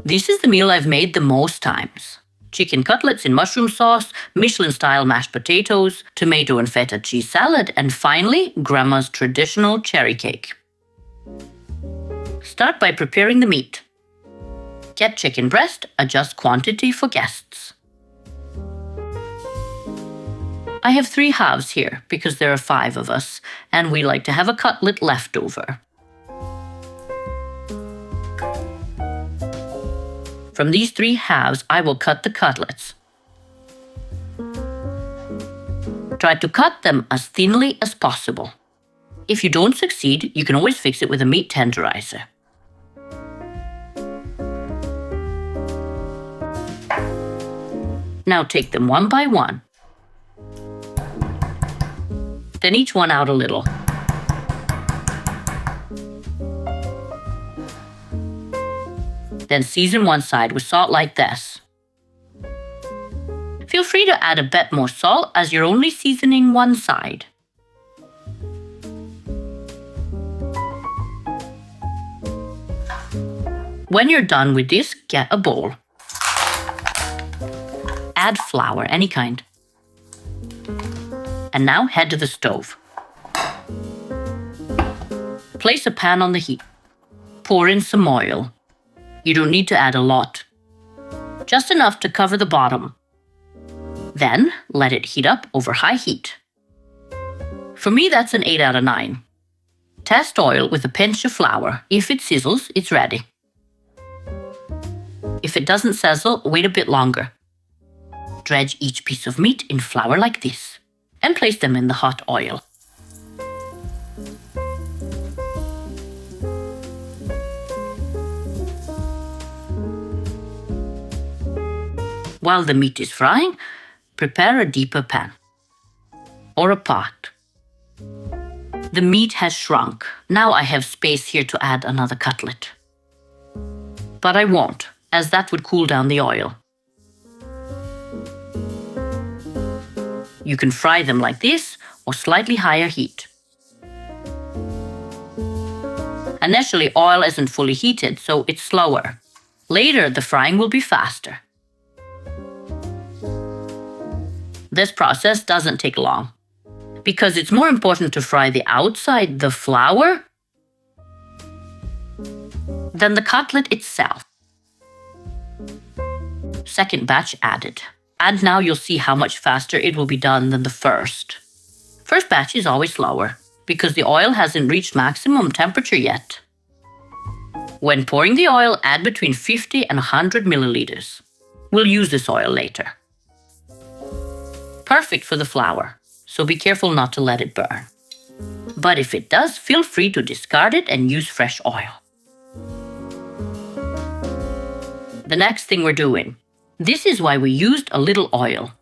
This is the meal I've made the most times. Chicken cutlets in mushroom sauce, Michelin-style mashed potatoes, tomato and feta cheese salad, and finally, Grandma's traditional cherry cake. Start by preparing the meat. Get chicken breast, adjust quantity for guests. I have 3 halves here because there are 5 of us, and we like to have a cutlet left over. From these 3 halves, I will cut the cutlets. Try to cut them as thinly as possible. If you don't succeed, you can always fix it with a meat tenderizer. Now take them one by one. Then each one out a little. Then season one side with salt like this. Feel free to add a bit more salt as you're only seasoning one side. When you're done with this, get a bowl. Add flour, any kind. And now head to the stove. Place a pan on the heat. Pour in some oil. You don't need to add a lot. Just enough to cover the bottom. Then let it heat up over high heat. For me, that's an 8 out of 9. Test oil with a pinch of flour. If it sizzles, it's ready. If it doesn't sizzle, wait a bit longer. Dredge each piece of meat in flour like this and place them in the hot oil. While the meat is frying, prepare a deeper pan or a pot. The meat has shrunk. Now I have space here to add another cutlet. But I won't, as that would cool down the oil. You can fry them like this or slightly higher heat. Initially, oil isn't fully heated, so it's slower. Later, the frying will be faster. This process doesn't take long, because it's more important to fry the outside, the flour, than the cutlet itself. Second batch added. And now you'll see how much faster it will be done than the first. First batch is always slower, because the oil hasn't reached maximum temperature yet. When pouring the oil, add between 50 and 100 milliliters. We'll use this oil later. Perfect for the flour, so be careful not to let it burn. But if it does, feel free to discard it and use fresh oil. The next thing we're doing. This is why we used a little oil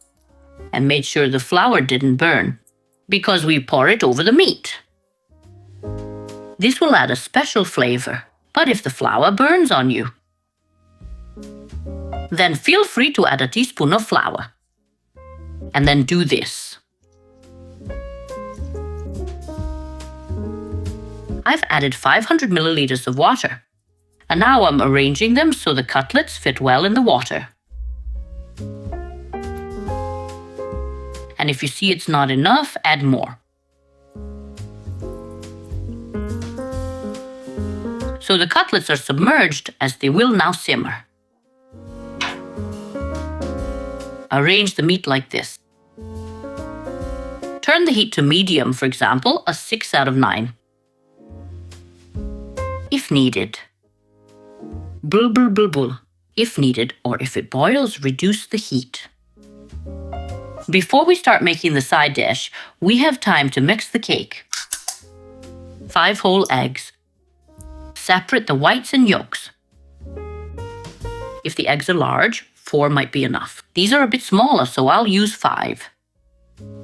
and made sure the flour didn't burn, because we pour it over the meat. This will add a special flavor, but if the flour burns on you, then feel free to add a teaspoon of flour. And then do this. I've added 500 milliliters of water, and now I'm arranging them so the cutlets fit well in the water. And if you see it's not enough, add more. So the cutlets are submerged as they will now simmer. Arrange the meat like this. Turn the heat to medium, for example, a 6 out of 9. If needed. Bul bul bul bul. If needed, or if it boils, reduce the heat. Before we start making the side dish, we have time to mix the cake. 5 whole eggs. Separate the whites and yolks. If the eggs are large, 4 might be enough. These are a bit smaller, so I'll use 5.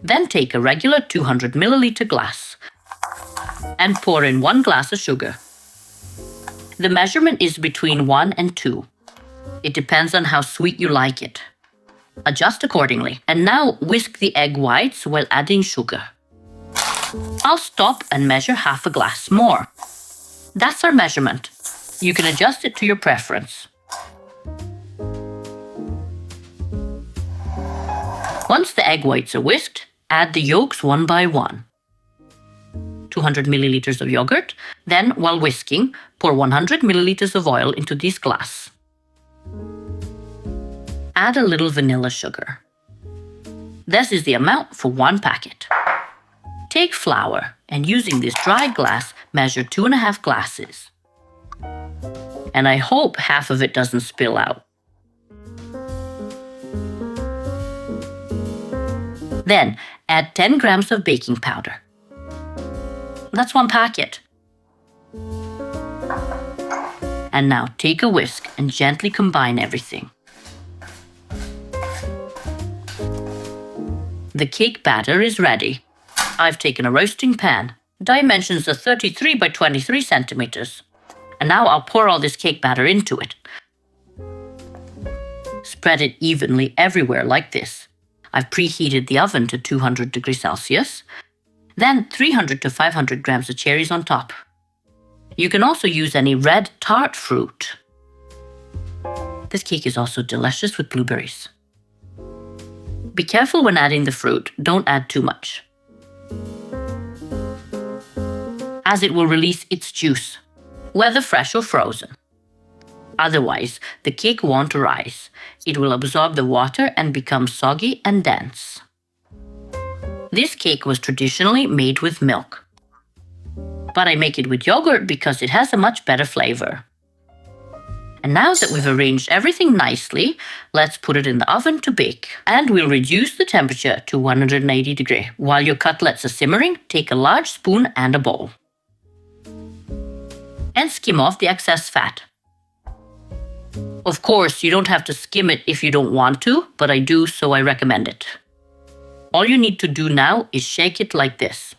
Then take a regular 200 milliliter glass and pour in 1 glass of sugar. The measurement is between 1 and 2. It depends on how sweet you like it. Adjust accordingly. And now whisk the egg whites while adding sugar. I'll stop and measure half a glass more. That's our measurement. You can adjust it to your preference. Once the egg whites are whisked, add the yolks one by one. 200 milliliters of yogurt. Then, while whisking, pour 100 milliliters of oil into this glass. Add a little vanilla sugar. This is the amount for 1 packet. Take flour and using this dry glass, measure 2.5 glasses. And I hope half of it doesn't spill out. Then add 10 grams of baking powder. That's 1 packet. And now take a whisk and gently combine everything. The cake batter is ready. I've taken a roasting pan. Dimensions are 33 by 23 centimeters. And now I'll pour all this cake batter into it. Spread it evenly everywhere like this. I've preheated the oven to 200 degrees Celsius. Then 300 to 500 grams of cherries on top. You can also use any red tart fruit. This cake is also delicious with blueberries. Be careful when adding the fruit, don't add too much, as it will release its juice, whether fresh or frozen. Otherwise, the cake won't rise. It will absorb the water and become soggy and dense. This cake was traditionally made with milk, but I make it with yogurt because it has a much better flavor. And now that we've arranged everything nicely, let's put it in the oven to bake. And we'll reduce the temperature to 180 degrees. While your cutlets are simmering, take a large spoon and a bowl. And skim off the excess fat. Of course, you don't have to skim it if you don't want to, but I do, so I recommend it. All you need to do now is shake it like this.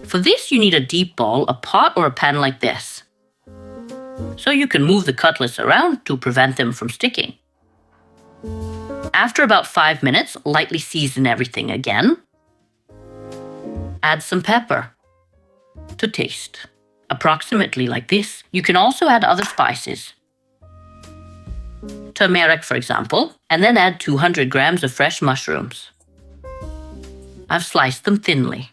For this, you need a deep bowl, a pot or a pan like this, so you can move the cutlets around to prevent them from sticking. After about 5 minutes, lightly season everything again. Add some pepper to taste, approximately like this. You can also add other spices, turmeric for example, and then add 200 grams of fresh mushrooms. I've sliced them thinly.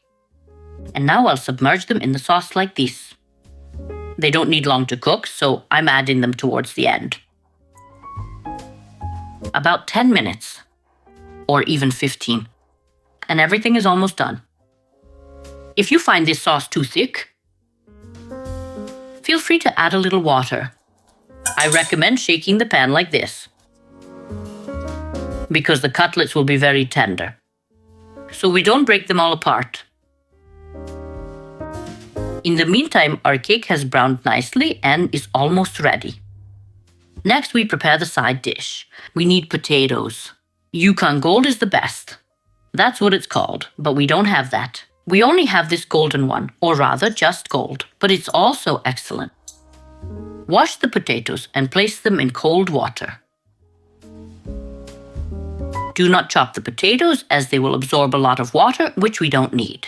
And now I'll submerge them in the sauce like this. They don't need long to cook, so I'm adding them towards the end. About 10 minutes, or even 15, and everything is almost done. If you find this sauce too thick, feel free to add a little water. I recommend shaking the pan like this, because the cutlets will be very tender, so we don't break them all apart. In the meantime, our cake has browned nicely and is almost ready. Next, we prepare the side dish. We need potatoes. Yukon Gold is the best. That's what it's called, but we don't have that. We only have this golden one, or rather just gold, but it's also excellent. Wash the potatoes and place them in cold water. Do not chop the potatoes as they will absorb a lot of water, which we don't need.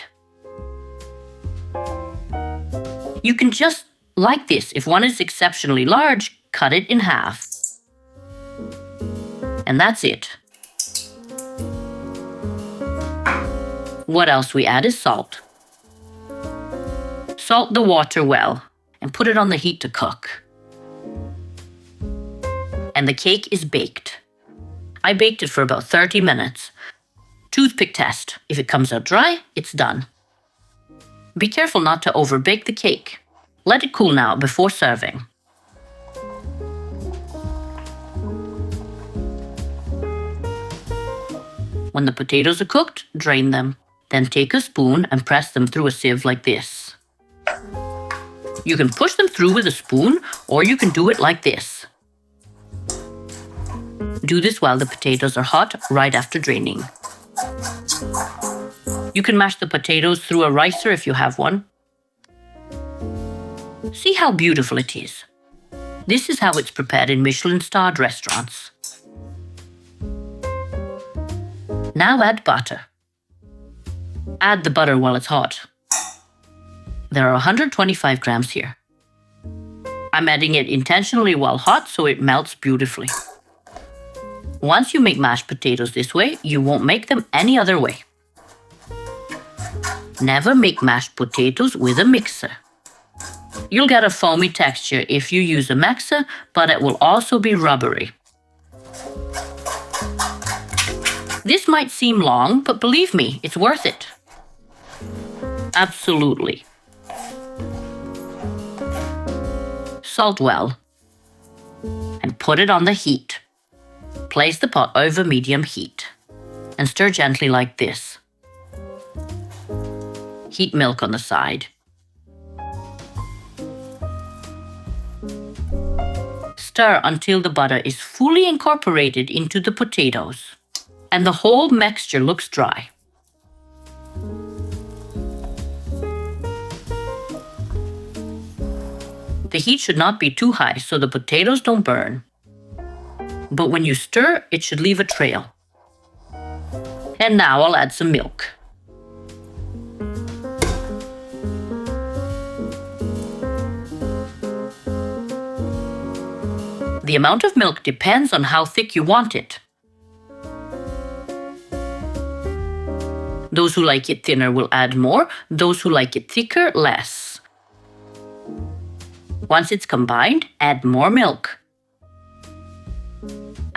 You can just, like this, if one is exceptionally large, cut it in half. And that's it. What else we add is salt. Salt the water well and put it on the heat to cook. And the cake is baked. I baked it for about 30 minutes. Toothpick test. If it comes out dry, it's done. Be careful not to overbake the cake. Let it cool now before serving. When the potatoes are cooked, drain them. Then take a spoon and press them through a sieve like this. You can push them through with a spoon, or you can do it like this. Do this while the potatoes are hot, right after draining. You can mash the potatoes through a ricer if you have one. See how beautiful it is. This is how it's prepared in Michelin-starred restaurants. Now add butter. Add the butter while it's hot. There are 125 grams here. I'm adding it intentionally while hot so it melts beautifully. Once you make mashed potatoes this way, you won't make them any other way. Never make mashed potatoes with a mixer. You'll get a foamy texture if you use a mixer, but it will also be rubbery. This might seem long, but believe me, it's worth it. Absolutely. Salt well and put it on the heat. Place the pot over medium heat and stir gently like this. Heat milk on the side. Stir until the butter is fully incorporated into the potatoes and the whole mixture looks dry. The heat should not be too high so the potatoes don't burn. But when you stir, it should leave a trail. And now I'll add some milk. The amount of milk depends on how thick you want it. Those who like it thinner will add more, those who like it thicker, less. Once it's combined, add more milk.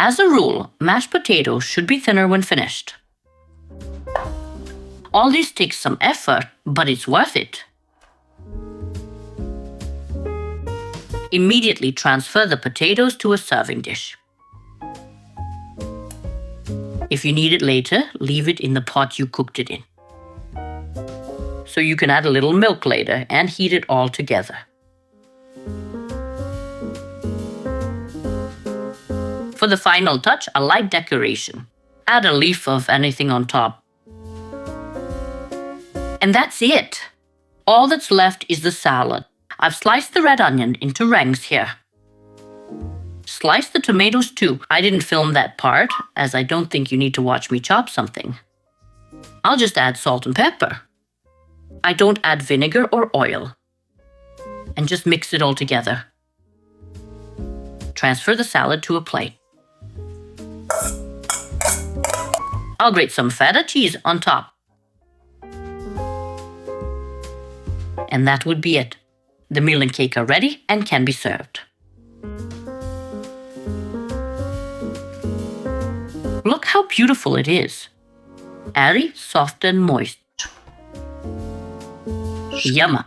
As a rule, mashed potatoes should be thinner when finished. All this takes some effort, but it's worth it. Immediately transfer the potatoes to a serving dish. If you need it later, leave it in the pot you cooked it in. So you can add a little milk later and heat it all together. For the final touch, a light decoration. Add a leaf of anything on top. And that's it. All that's left is the salad. I've sliced the red onion into rings here. Slice the tomatoes too. I didn't film that part, as I don't think you need to watch me chop something. I'll just add salt and pepper. I don't add vinegar or oil. And just mix it all together. Transfer the salad to a plate. I'll grate some feta cheese on top. And that would be it. The meal and cake are ready and can be served. Look how beautiful it is. Airy, soft and moist. Yum!